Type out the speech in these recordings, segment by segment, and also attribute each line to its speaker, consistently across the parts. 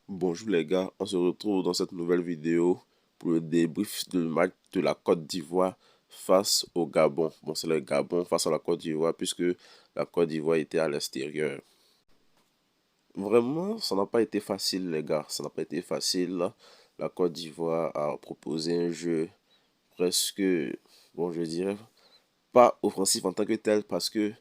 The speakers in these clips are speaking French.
Speaker 1: Bonjour les gars, on se retrouve dans cette nouvelle vidéo pour le débrief du match de la Côte d'Ivoire face au Gabon. Bon, c'est le Gabon face à la Côte d'Ivoire puisque la Côte d'Ivoire était à l'extérieur. Vraiment, ça n'a pas été facile les gars, ça n'a pas été facile. La Côte d'Ivoire a proposé un jeu presque, bon je dirais, pas offensif en tant que tel parce que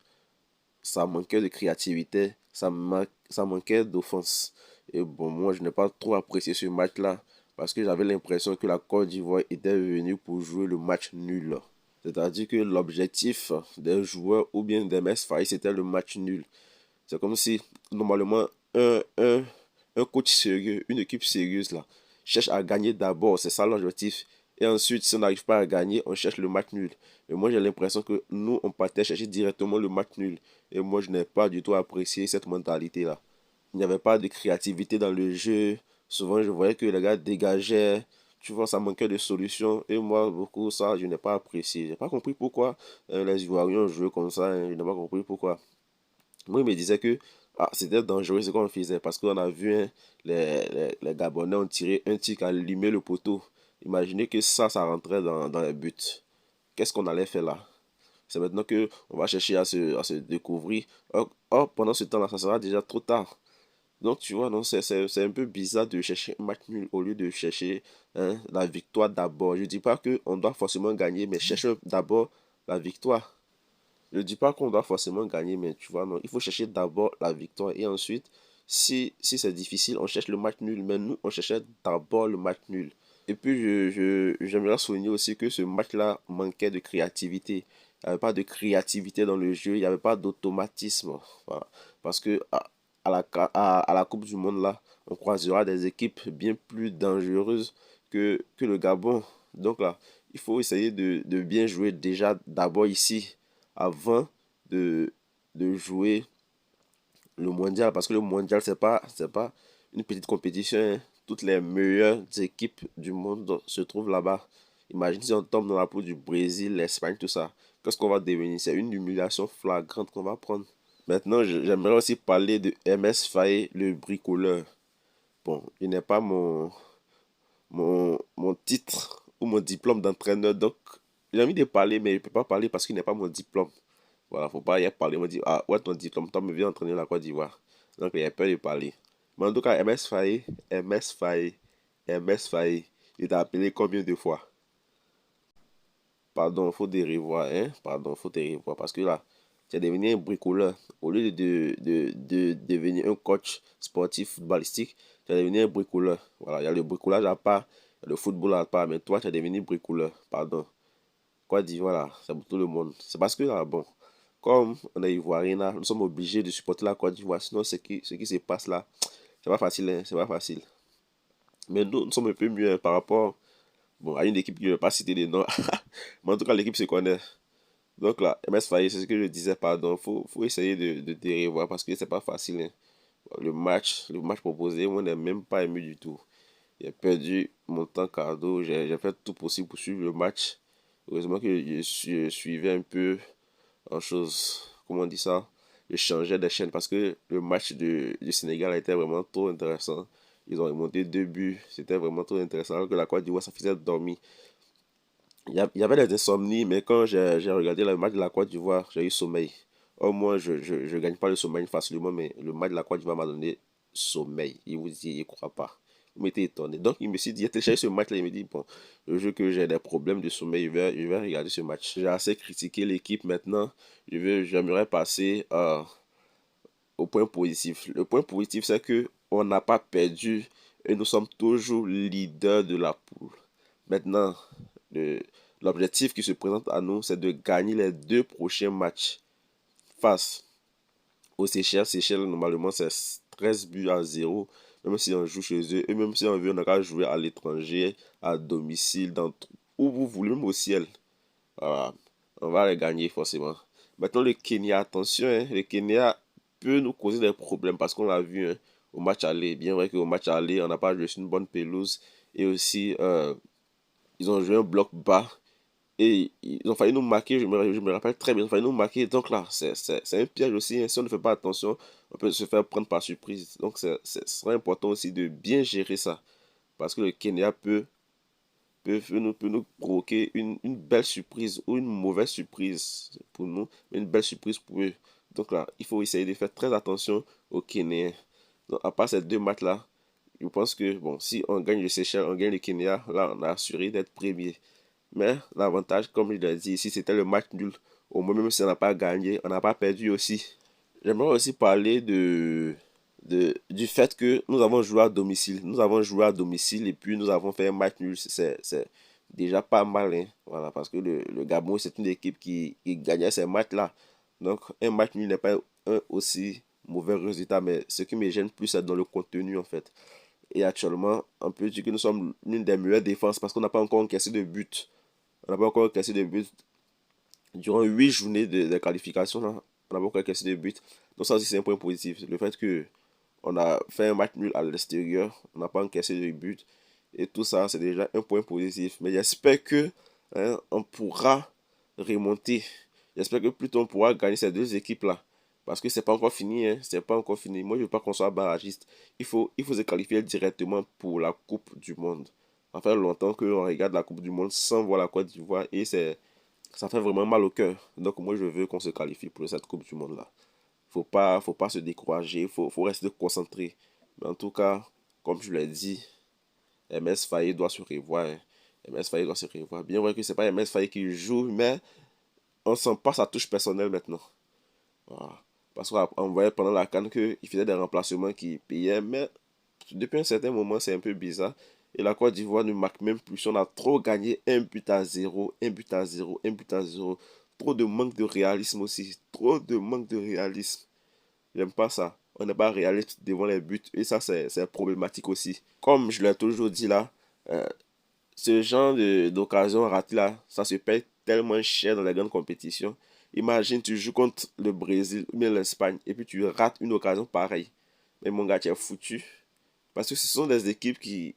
Speaker 1: ça manquait de créativité, ça manquait d'offense. Et bon, moi, je n'ai pas trop apprécié ce match-là parce que j'avais l'impression que la Côte d'Ivoire était venue pour jouer le match nul. C'est-à-dire que l'objectif des joueurs ou bien des MS Faye, c'était le match nul. C'est comme si, normalement, un coach sérieux, une équipe sérieuse, là, cherche à gagner d'abord, c'est ça l'objectif. Et ensuite, si on n'arrive pas à gagner, on cherche le match nul. Mais moi, j'ai l'impression que nous, on partait chercher directement le match nul. Et moi, je n'ai pas du tout apprécié cette mentalité-là. Il n'y avait pas de créativité dans le jeu. Souvent, je voyais que les gars dégageaient. Tu vois, ça manquait de solutions. Et moi, beaucoup, ça, je n'ai pas apprécié. Je n'ai pas compris pourquoi les Ivoiriens jouaient comme ça. Hein. Je n'ai pas compris pourquoi. Moi, il me disait que c'était dangereux ce qu'on faisait parce qu'on a vu hein, les Gabonais ont tiré un tir qui a limé le poteau. Imaginez que ça rentrait dans les buts. Qu'est-ce qu'on allait faire là? C'est maintenant que on va chercher à se découvrir. Or, pendant ce temps-là, ça sera déjà trop tard. Donc, tu vois, non, c'est un peu bizarre de chercher un match nul au lieu de chercher hein, la victoire d'abord. Je ne dis pas qu'on doit forcément gagner, mais cherche d'abord la victoire. Je ne dis pas qu'on doit forcément gagner, mais tu vois, non, il faut chercher d'abord la victoire et ensuite, si c'est difficile, on cherche le match nul. Mais nous, on cherchait d'abord le match nul. Et puis, j'aimerais souligner aussi que ce match-là manquait de créativité. Il n'y avait pas de créativité dans le jeu, il n'y avait pas d'automatisme. Voilà. Parce que à la Coupe du Monde, là, on croisera des équipes bien plus dangereuses que le Gabon. Donc là, il faut essayer de bien jouer déjà d'abord ici avant de, de jouer le mondial. Parce que le mondial, c'est pas une petite compétition. Hein. Toutes les meilleures équipes du monde se trouvent là-bas. Imagine si on tombe dans la peau du Brésil, l'Espagne, tout ça. Qu'est-ce qu'on va devenir? C'est une humiliation flagrante qu'on va prendre. Maintenant, j'aimerais aussi parler de MS Faye, le bricoleur. Bon, il n'est pas mon titre ou mon diplôme d'entraîneur. Donc, j'ai envie de parler, mais je ne peux pas parler parce qu'il n'est pas mon diplôme. Voilà, faut pas y parler. On me dit, ah, ouais, ton diplôme, toi, me viens entraîner la Côte d'Ivoire. Donc, il y a peur de parler. Mais en tout cas, MS Faye, MS Faye, MS Faye, il t'a appelé combien de fois? Pardon, faut des revoirs, hein? Pardon, faut des revoirs. Parce que là, tu es devenu un bricoleur. Au lieu de devenir un coach sportif footballistique, tu es devenu un bricoleur. Voilà, il y a le bricolage à part, il y a le football à part, mais toi, tu es devenu bricoleur. Pardon. Côte d'Ivoire, là, c'est pour tout le monde. C'est parce que là, bon, comme on est Ivoirien, là, nous sommes obligés de supporter la Côte d'Ivoire. Sinon, ce qui se passe là, c'est pas facile, hein, c'est pas facile. Mais nous sommes un peu mieux hein, par rapport bon, à une équipe qui ne veut pas citer des noms. Mais en tout cas, l'équipe se connaît. Donc là, MS Faye, c'est ce que je disais, pardon. Faut essayer de revoir parce que c'est pas facile. Hein. Le match proposé, moi, n'est même pas aimé du tout. J'ai perdu mon temps cadeau. J'ai fait tout possible pour suivre le match. Heureusement que je suivais un peu en chose. Comment on dit ça? Je changeais de chaîne parce que le match du Sénégal était vraiment trop intéressant. Ils ont remonté 2 buts. C'était vraiment trop intéressant. Alors que la Côte d'Ivoire, ça faisait dormir. Il y avait des insomnies, mais quand j'ai regardé le match de la Côte d'Ivoire, j'ai eu sommeil. Au moins, je gagne pas le sommeil facilement, mais le match de la Côte d'Ivoire m'a donné sommeil. Il vous dit, il ne croit pas. Vous m'étiez étonné. Donc, il me dit, il a téléchargé ce match-là. Il me dit, bon, le jeu que j'ai des problèmes de sommeil, je vais regarder ce match. J'ai assez critiqué l'équipe maintenant. J'aimerais passer au point positif. Le point positif, c'est que on n'a pas perdu et nous sommes toujours leaders de la poule. Maintenant, le- l'objectif qui se présente à nous, c'est de gagner les 2 prochains matchs face aux Seychelles. Seychelles, normalement, c'est 13 buts à 0. Même si on joue chez eux, et même si on veut, on a qu'à jouer à l'étranger, à domicile, où vous voulez, même au ciel. Voilà. On va les gagner forcément. Maintenant, le Kenya, attention, hein, le Kenya peut nous causer des problèmes parce qu'on l'a vu hein, au match aller. Bien vrai qu'au match aller, on n'a pas joué sur une bonne pelouse. Et aussi, ils ont joué un bloc bas. Et ils ont failli nous marquer, je me rappelle très bien, ils ont failli nous marquer. Donc là, c'est un piège aussi, hein. Si on ne fait pas attention, on peut se faire prendre par surprise. Donc ce serait important aussi de bien gérer ça. Parce que le Kenya peut nous provoquer une belle surprise ou une mauvaise surprise pour nous, mais une belle surprise pour eux. Donc là, il faut essayer de faire très attention aux Kenyans. Donc, à part ces deux matchs-là, je pense que bon, si on gagne le Seychelles, on gagne le Kenya, là, on a assuré d'être premier. Mais l'avantage, comme je l'ai dit, si c'était le match nul, au moins même si on n'a pas gagné, on n'a pas perdu aussi. J'aimerais aussi parler du fait que nous avons joué à domicile. Nous avons joué à domicile et puis nous avons fait un match nul. C'est déjà pas mal, hein. Voilà, parce que le Gabon, c'est une équipe qui gagnait ces matchs-là. Donc, un match nul n'est pas un aussi mauvais résultat, mais ce qui me gêne plus, c'est dans le contenu, en fait. Et actuellement, on peut dire que nous sommes l'une des meilleures défenses parce qu'on n'a pas encore encaissé de but. On n'a pas encore encaissé de but durant 8 journées de qualification, là. On n'a pas encore encaissé de but. Donc ça aussi, c'est un point positif. Le fait que on a fait un match nul à l'extérieur, on n'a pas encaissé de but. Et tout ça, c'est déjà un point positif. Mais j'espère que on pourra remonter. J'espère que plutôt on pourra gagner ces deux équipes-là. Parce que c'est pas encore fini, hein. C'est pas encore fini. Moi, je veux pas qu'on soit barragiste. Il faut se qualifier directement pour la Coupe du Monde. Ça fait longtemps qu'on regarde la Coupe du Monde sans voir la Côte d'Ivoire. Et ça fait vraiment mal au cœur. Donc moi, je veux qu'on se qualifie pour cette Coupe du Monde-là. Faut pas se décourager. Faut rester concentré. Mais en tout cas, comme je l'ai dit, MS Faye doit se revoir, hein. MS Faye doit se revoir. Bien vrai que c'est pas MS Faye qui joue, mais on sent pas sa touche personnelle maintenant. Voilà. Parce qu'on voyait pendant la CAN qu'il faisait des remplacements qui payaient, mais depuis un certain moment, c'est un peu bizarre. Et la Côte d'Ivoire ne marque même plus. On a trop gagné, un but à zéro, un but à zéro, un but à zéro. Trop de manque de réalisme aussi. Trop de manque de réalisme. J'aime pas ça. On n'est pas réaliste devant les buts. Et ça, c'est problématique aussi. Comme je l'ai toujours dit là, euh, ce genre d'occasion ratée là, ça se paye tellement cher dans les grandes compétitions. Imagine, tu joues contre le Brésil ou bien l'Espagne et puis tu rates une occasion pareille. Mais mon gars, tu es foutu. Parce que ce sont des équipes qui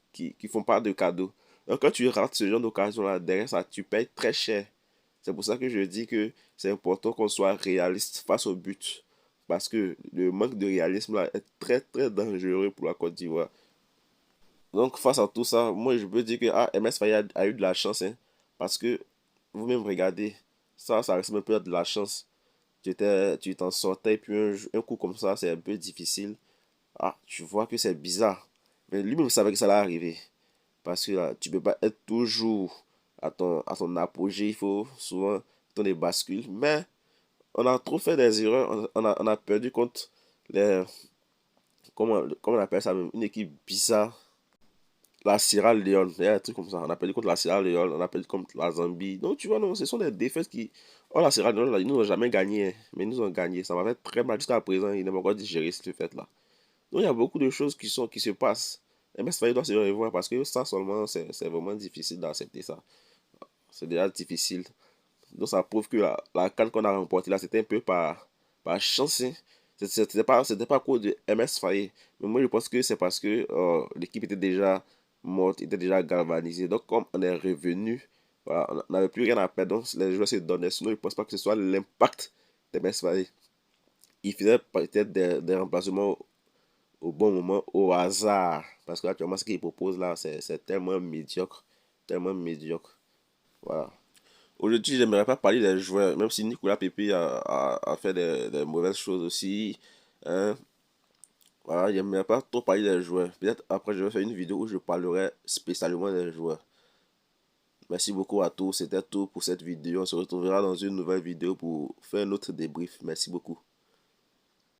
Speaker 1: font pas de cadeaux. Donc quand tu rates ce genre d'occasion-là, derrière ça, tu payes très cher. C'est pour ça que je dis que c'est important qu'on soit réaliste face au but. Parce que le manque de réalisme là est très très dangereux pour la Côte d'Ivoire. Donc face à tout ça, moi je peux dire que MS Faye a eu de la chance, hein. Parce que vous-même regardez, ça ressemble un peu à de la chance. Tu t'en sortais et puis un coup comme ça, c'est un peu difficile. Ah, tu vois que c'est bizarre. Mais lui-même savait que ça allait arriver. Parce que là, tu peux pas être toujours à ton apogée. Il faut souvent ton bascule. Mais on a trop fait des erreurs. On a perdu contre les. Comment on appelle ça même? Une équipe bizarre. La Sierra Leone. Il y a un truc comme ça. On a perdu contre la Sierra Leone. On a perdu contre la Zambie. Donc, tu vois, non, ce sont des défaites qui. Oh, la Sierra Leone, là, ils nous ont jamais gagné, hein. Mais ils nous ont gagné. Ça m'a fait très mal jusqu'à présent. Ils n'ont pas encore digéré cette fête-là. Donc, il y a beaucoup de choses qui se passent. Mais il doit se revoir parce que ça seulement, c'est vraiment difficile d'accepter ça. C'est déjà difficile. Donc, ça prouve que la CAN qu'on a remportée là, c'était un peu par chance, hein. C'était pas à cause de MS Faye. Mais moi, je pense que c'est parce que l'équipe était déjà morte, était déjà galvanisée. Donc, comme on est revenu, voilà, on n'avait plus rien à perdre. Donc, les joueurs se donnaient. Sinon, je ne pense pas que ce soit l'impact de MS Faye. Il faisait peut-être des remplacements au bon moment, au hasard. Parce que actuellement, ce qu'il propose là, c'est tellement médiocre. Tellement médiocre. Voilà. Aujourd'hui, j'aimerais pas parler des joueurs, même si Nicolas Pepe a fait des mauvaises choses aussi. Hein. Voilà, j'aimerais pas trop parler des joueurs. Peut-être après, je vais faire une vidéo où je parlerai spécialement des joueurs. Merci beaucoup à tous. C'était tout pour cette vidéo. On se retrouvera dans une nouvelle vidéo pour faire un autre débrief. Merci beaucoup.